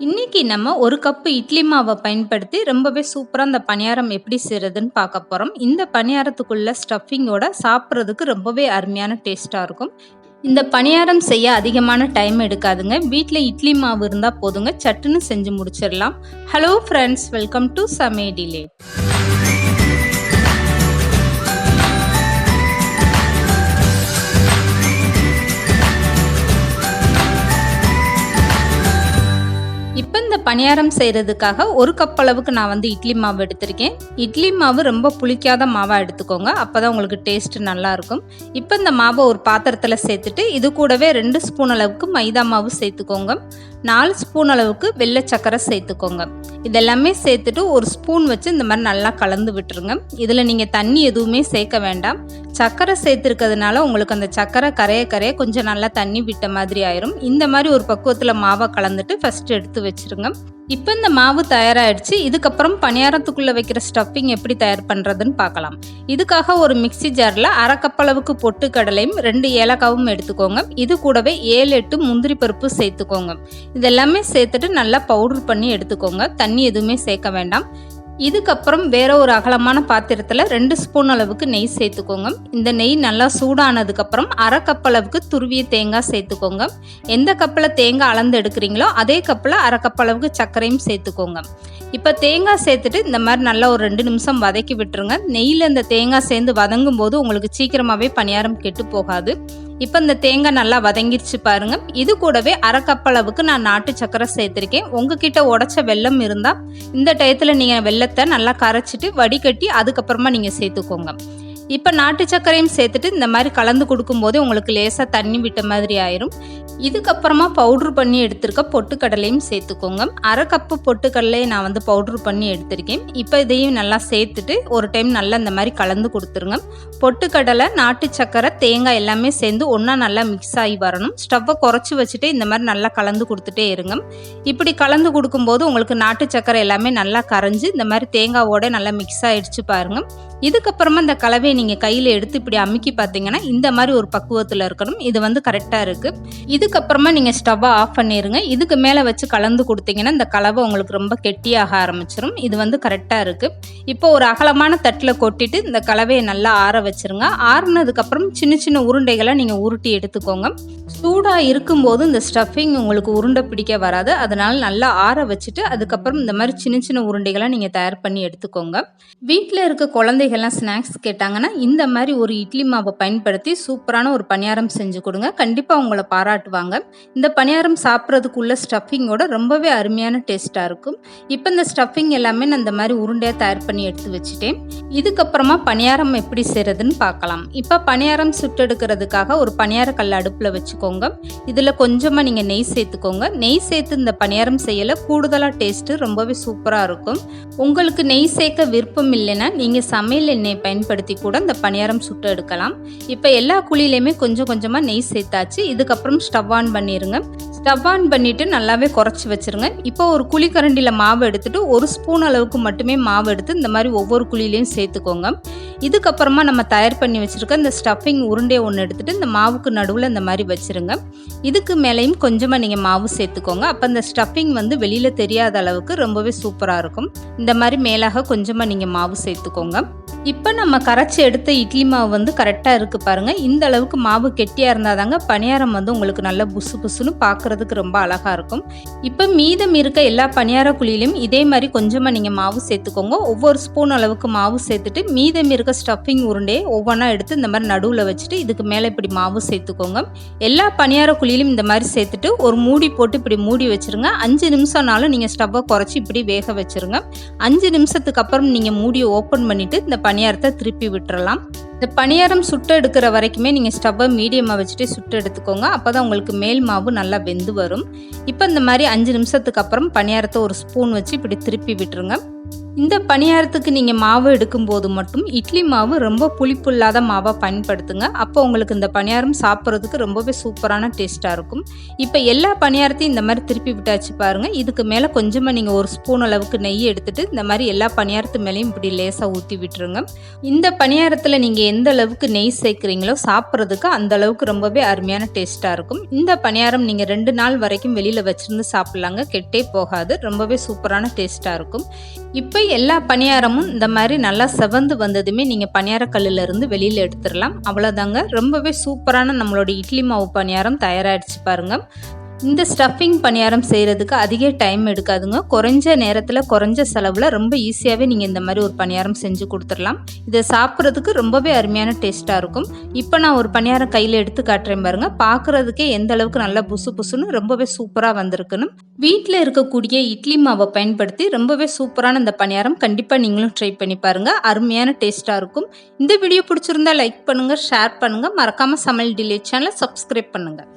இன்னைக்கு நம்ம ஒரு கப்பு இட்லி மாவை பயன்படுத்தி ரொம்பவே சூப்பராக இந்த பணியாரம் எப்படி செய்கிறதுன்னு பார்க்க போகிறோம். இந்த பணியாரத்துக்குள்ள ஸ்டஃபிங்கோட சாப்பிட்றதுக்கு ரொம்பவே அருமையான டேஸ்ட்டாக இருக்கும். இந்த பணியாரம் செய்ய அதிகமான டைம் எடுக்காதுங்க. வீட்டில் இட்லி மாவு இருந்தால் போதுங்க, சட்டுன்னு செஞ்சு முடிச்சிடலாம். ஹலோ ஃப்ரெண்ட்ஸ், வெல்கம் டு சமையல். இப்போ இந்த பணியாரம் செய்கிறதுக்காக ஒரு கப் அளவுக்கு நான் வந்து இட்லி மாவு எடுத்திருக்கேன். இட்லி மாவு ரொம்ப புளிக்காத மாவாக எடுத்துக்கோங்க, அப்போ தான் உங்களுக்கு டேஸ்ட்டு நல்லாயிருக்கும். இப்போ இந்த மாவை ஒரு பாத்திரத்தில் சேர்த்துட்டு இது கூடவே 2 ஸ்பூன் அளவுக்கு மைதா மாவு சேர்த்துக்கோங்க. 4 ஸ்பூன் அளவுக்கு வெள்ளை சர்க்கரை சேர்த்துக்கோங்க. இதெல்லாமே சேர்த்துட்டு ஒரு ஸ்பூன் வச்சு இந்த மாதிரி நல்லா கலந்து விட்டுருங்க. இதில் நீங்கள் தண்ணி எதுவுமே சேர்க்க வேண்டாம். சர்க்கரை சேர்த்துருக்கிறதுனால உங்களுக்கு அந்த சர்க்கரை கரைய கொஞ்சம் நல்லா தண்ணி விட்ட மாதிரி ஆயிரும். இந்த மாதிரி ஒரு பக்குவத்தில் மாவை கலந்துட்டு ஃபஸ்ட்டு எடுத்து வச்சுருங்க. இப்போ இந்த மாவு தயாராகிடுச்சு. இதுக்கப்புறம் பணியாரத்துக்குள்ளே வைக்கிற ஸ்டஃபிங் எப்படி தயார் பண்ணுறதுன்னு பார்க்கலாம். இதுக்காக ஒரு மிக்சி ஜாரில் 1/2 கப் அளவுக்கு பொட்டுக்கடலையும் 2 ஏலக்காவும் எடுத்துக்கோங்க. இது கூடவே 7-8 முந்திரி பருப்பு சேர்த்துக்கோங்க. இதெல்லாமே சேர்த்துட்டு நல்லா பவுடர் பண்ணி எடுத்துக்கோங்க. தண்ணி எதுவுமே சேர்க்க வேண்டாம். இதுக்கப்புறம் வேற ஒரு அகலமான பாத்திரத்தில் 2 ஸ்பூன் அளவுக்கு நெய் சேர்த்துக்கோங்க. இந்த நெய் நல்லா சூடானதுக்கப்புறம் 1/2 கப் அளவுக்கு துருவிய தேங்காய் சேர்த்துக்கோங்க. எந்த கப்பில் தேங்காய் அளந்து எடுக்கிறீங்களோ அதே கப்பில் 1/2 கப் அளவுக்கு சர்க்கரையும் சேர்த்துக்கோங்க. இப்போ தேங்காய் சேர்த்துட்டு இந்த மாதிரி நல்லா ஒரு 2 நிமிஷம் வதக்கி விட்டுருங்க. நெய்யில் இந்த தேங்காய் சேர்ந்து வதங்கும் போது உங்களுக்கு சீக்கிரமாகவே பணியாரம் கெட்டு போகாது. இப்போ இந்த தேங்காய் நல்லா வதங்கிடுச்சு பாருங்க. இது கூடவே 1/2 கப் அளவுக்கு நான் நாட்டு சர்க்கரை சேர்த்துருக்கேன். உங்ககிட்ட உடைச்ச வெல்லம் இருந்தால் இந்த டயத்தில் நீங்கள் வெல்லத்தை நல்லா கரைச்சிட்டு வடிகட்டி அதுக்கப்புறமா நீங்கள் சேர்த்துக்கோங்க. இப்போ நாட்டு சர்க்கரையும் சேர்த்துட்டு இந்த மாதிரி கலந்து கொடுக்கும்போது உங்களுக்கு லேசாக தண்ணி விட்ட மாதிரி ஆயிரும். இதுக்கப்புறமா பவுட்ரு பண்ணி எடுத்திருக்க பொட்டுக்கடலையும் சேர்த்துக்கோங்க. 1/2 கப்பு பொட்டுக்கடலையை நான் வந்து பவுட்ரு பண்ணி எடுத்திருக்கேன். இப்போ இதையும் நல்லா சேர்த்துட்டு ஒரு டைம் நல்லா இந்த மாதிரி கலந்து கொடுத்துருங்க. பொட்டுக்கடலை, நாட்டு சர்க்கரை, தேங்காய் எல்லாமே சேர்ந்து ஒன்றா நல்லா மிக்ஸ் ஆகி வரணும். ஸ்டவ்வை குறைச்சி வச்சுட்டு இந்த மாதிரி நல்லா கலந்து கொடுத்துட்டே இருங்க. இப்படி கலந்து கொடுக்கும்போது உங்களுக்கு நாட்டு சர்க்கரை எல்லாமே நல்லா கரைஞ்சி இந்த மாதிரி தேங்காவோட நல்லா மிக்ஸ் ஆகிடுச்சு பாருங்கள். இதுக்கப்புறமா இந்த கலவையை நீங்கள் கையில் எடுத்து இப்படி அமுக்கி பார்த்தீங்கன்னா இந்த மாதிரி ஒரு பக்குவத்தில் இருக்கணும். இது வந்து கரெக்டாக இருக்குது. இதுக்கப்புறமா நீங்கள் ஸ்டவ்வை ஆஃப் பண்ணிடுங்க. இதுக்கு மேலே வச்சு கலந்து கொடுத்தீங்கன்னா இந்த கலவை உங்களுக்கு ரொம்ப கெட்டியாக ஆரம்பிச்சிடும். இது வந்து கரெக்டாக இருக்குது. இப்போ ஒரு அகலமான தட்டில் கொட்டிட்டு இந்த கலவையை நல்லா ஆற வச்சுருங்க. ஆறுனதுக்கப்புறம் சின்ன சின்ன உருண்டைகளை நீங்கள் உருட்டி எடுத்துக்கோங்க. சூடாக இருக்கும்போது இந்த ஸ்டஃபிங் உங்களுக்கு உருண்டை பிடிக்க வராது. அதனால் நல்லா ஆற வச்சுட்டு அதுக்கப்புறம் இந்த மாதிரி சின்ன சின்ன உருண்டைகளை நீங்கள் தயார் பண்ணி எடுத்துக்கோங்க. வீட்டில் இருக்க குழந்தைகள்லாம் ஸ்நாக்ஸ் கேட்டாங்கன்னா இந்த மாதிரி ஒரு இட்லி மாவை பயன்படுத்தி சூப்பரான ஒரு பணியாரம் செஞ்சு கொடுங்க. கண்டிப்பாக உங்களை பாராட்டுவாங்க. இந்த பணியாரம் சாப்பிட்றதுக்குள்ள ஸ்டஃபிங்கோட ரொம்பவே அருமையான டேஸ்ட்டாக இருக்கும். இப்போ இந்த ஸ்டஃபிங் எல்லாமே நான் இந்த மாதிரி உருண்டையாக தயார் பண்ணி எடுத்து வச்சுட்டேன். இதுக்கப்புறமா பணியாரம் எப்படி செய்கிறதுன்னு பார்க்கலாம். இப்போ பணியாரம் சுட்டெடுக்கிறதுக்காக ஒரு பணியார கல் அடுப்பில் வச்சுக்கோங்க. இதில் கொஞ்சமாக நீங்கள் நெய் சேர்த்துக்கோங்க. நெய் சேர்த்து இந்த பணியாரம் செய்யலை கூடுதலாக டேஸ்ட்டு ரொம்பவே சூப்பராக இருக்கும். உங்களுக்கு நெய் சேர்க்க விருப்பம் இல்லைன்னா நீங்கள் சமையல் எண்ணெயை பயன்படுத்தி கூட இந்த பணியாரம் சுட்டு எடுக்கலாம். இப்போ எல்லா குழியிலையுமே கொஞ்சம் கொஞ்சமாக நெய் சேர்த்தாச்சு. இதுக்கப்புறம் ஸ்டவ் ஆன் பண்ணிடுங்க. ஸ்டவ் ஆன் பண்ணிவிட்டு நல்லாவே குறைச்சி வச்சுருங்க. இப்போ ஒரு குழி கரண்டியில் மாவு எடுத்துகிட்டு 1 ஸ்பூன் அளவுக்கு மட்டுமே மாவு எடுத்து இந்த மாதிரி ஒவ்வொரு குழியிலையும் சேர்த்துக்கோங்க. இதுக்கப்புறமா நம்ம தயார் பண்ணி வச்சுருக்க இந்த ஸ்டஃபிங் உருண்டையை ஒன்று எடுத்துகிட்டு இந்த மாவுக்கு நடுவில் இந்த மாதிரி வச்சுருங்க. இதுக்கு மேலேயும் கொஞ்சமாக நீங்கள் மாவு சேர்த்துக்கோங்க. அப்போ இந்த ஸ்டஃபிங் வந்து வெளியில் தெரியாத அளவுக்கு ரொம்பவே சூப்பராக இருக்கும். இந்த மாதிரி மேலாக கொஞ்சமாக நீங்கள் மாவு சேர்த்துக்கோங்க. இப்போ நம்ம கரைச்சி எடுத்த இட்லி மாவு வந்து கரெக்டாக இருக்குது பாருங்கள். இந்த அளவுக்கு மாவு கெட்டியாக இருந்தால் தாங்க பணியாரம் வந்து உங்களுக்கு நல்ல புசு புசுன்னு பார்க்குறதுக்கு ரொம்ப அழகாக இருக்கும். இப்போ மீதம் இருக்க எல்லா பணியார குழியிலையும் இதே மாதிரி கொஞ்சமாக நீங்கள் மாவு சேர்த்துக்கோங்க. ஒவ்வொரு ஸ்பூன் அளவுக்கு மாவு சேர்த்துட்டு மீதம் இருக்க ஸ்டஃபிங் உருண்டையை ஒவ்வொன்றா எடுத்து இந்த மாதிரி நடுவில் வச்சுட்டு இதுக்கு மேலே இப்படி மாவு சேர்த்துக்கோங்க. எல்லா பணியார குழியிலும் இந்த மாதிரி சேர்த்துட்டு ஒரு மூடி போட்டு இப்படி மூடி வச்சுருங்க. 5 நிமிஷம்னாலும் நீங்கள் ஸ்டவ்வை குறைச்சி இப்படி வேக வச்சுருங்க. 5 நிமிஷத்துக்கு அப்புறம் நீங்கள் மூடியை ஓப்பன் பண்ணிவிட்டு இந்த பணியாரத்தை திருப்பி விட்டுறலாம். இந்த பணியாரம் சுட்டு எடுக்கிற வரைக்குமே நீங்கள் ஸ்டவ்வை மீடியமாக வச்சுட்டு சுட்டு எடுத்துக்கோங்க. அப்போ தான் உங்களுக்கு மேல் மாவு நல்லா வெந்து வரும். இப்போ இந்த மாதிரி 5 நிமிஷத்துக்கு அப்புறம் பணியாரத்தை ஒரு ஸ்பூன் வச்சு இப்படி திருப்பி விட்டுருங்க. இந்த பணியாரத்துக்கு நீங்கள் மாவு எடுக்கும்போது மட்டும் இட்லி மாவு ரொம்ப புளிப்பு இல்லாத மாவாக பயன்படுத்துங்க. அப்போ உங்களுக்கு இந்த பணியாரம் சாப்பிட்றதுக்கு ரொம்பவே சூப்பரான டேஸ்ட்டாக இருக்கும். இப்போ எல்லா பணியாரத்தையும் இந்த மாதிரி திருப்பி விட்டாச்சு பாருங்கள். இதுக்கு மேலே கொஞ்சமாக நீங்கள் ஒரு ஸ்பூன் அளவுக்கு நெய் எடுத்துகிட்டு இந்த மாதிரி எல்லா பணியாரத்து மேலேயும் இப்படி லேசாக ஊற்றி விட்டுருங்க. இந்த பணியாரத்தில் நீங்கள் எந்த அளவுக்கு நெய் சேர்க்குறீங்களோ சாப்பிட்றதுக்கு அந்த அளவுக்கு ரொம்பவே அருமையான டேஸ்ட்டாக இருக்கும். இந்த பணியாரம் நீங்கள் 2 நாள் வரைக்கும் வெளியில் வச்சுருந்து சாப்பிட்லாங்க, கெட்டே போகாது, ரொம்பவே சூப்பரான டேஸ்ட்டாக இருக்கும். இப்போ எல்லா பணியாரமும் இந்த மாதிரி நல்லா செவந்து வந்ததுமே நீங்கள் பணியார கல்லில் இருந்து வெளியில் எடுத்துடலாம். அவ்வளோதாங்க, ரொம்பவே சூப்பரான நம்மளோட இட்லி மாவு பணியாரம் தயாராகிடுச்சு பாருங்கள். இந்த ஸ்டஃபிங் பணியாரம் செய்கிறதுக்கு அதிக டைம் எடுக்காதுங்க. குறைஞ்ச நேரத்தில் குறைஞ்ச செலவில் ரொம்ப ஈஸியாகவே நீங்கள் இந்த மாதிரி ஒரு பணியாரம் செஞ்சு கொடுத்துடலாம். இதை சாப்பிட்றதுக்கு ரொம்பவே அருமையான டேஸ்ட்டாக இருக்கும். இப்போ நான் ஒரு பணியாரம் கையில் எடுத்து காட்டுறேன் பாருங்கள். பார்க்குறதுக்கே எந்த அளவுக்கு நல்லா புசு புசுன்னு ரொம்பவே சூப்பராக வந்திருக்குன்னு. வீட்டில் இருக்கக்கூடிய இட்லி மாவை பயன்படுத்தி ரொம்பவே சூப்பரான இந்த பணியாரம் கண்டிப்பாக நீங்களும் ட்ரை பண்ணி பாருங்கள். அருமையான டேஸ்ட்டாக இருக்கும். இந்த வீடியோ பிடிச்சிருந்தா லைக் பண்ணுங்கள், ஷேர் பண்ணுங்கள், மறக்காமல் சமையல் டிலே சேனலை சப்ஸ்கிரைப் பண்ணுங்கள்.